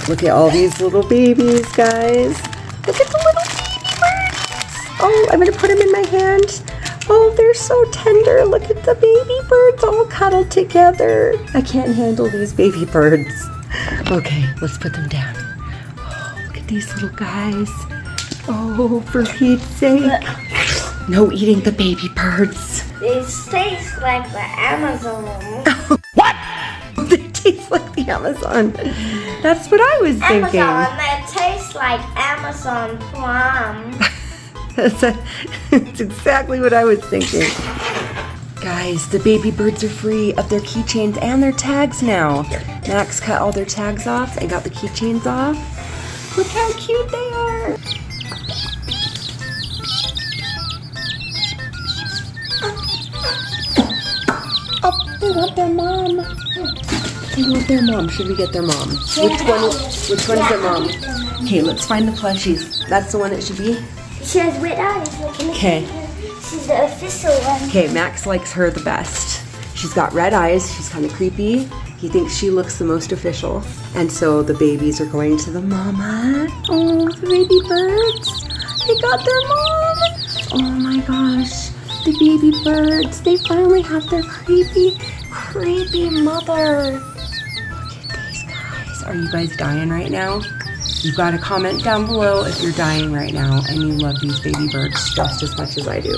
Look at all these little babies, guys. Look at the little baby birds. Oh, I'm gonna put them in my hand. Oh, they're so tender. Look at the baby birds all cuddled together. I can't handle these baby birds. Okay, let's put them down. Oh, look at these little guys. Oh, for Pete's sake. No eating the baby birds. They taste like the Amazon. What? They taste like the Amazon. That's what I was thinking. Amazon, they taste like Amazon plum. That's exactly what I was thinking. Guys, the baby birds are free of their keychains and their tags now. Max cut all their tags off and got the keychains off. Look how cute they are. Oh, they want their mom. They want their mom. Should we get their mom? Which one's their mom? Okay, let's find the plushies. That's the one it should be? She has red eyes. Okay. She's the official one. Okay, Max likes her the best. She's got red eyes. She's kind of creepy. He thinks she looks the most official. And so the babies are going to the mama. Oh, the baby birds. They got their mom. Oh my gosh. The baby birds. They finally have their creepy mother. Look at these guys. Are you guys dying right now? You've got to comment down below if you're dying right now and you love these baby birds just as much as I do.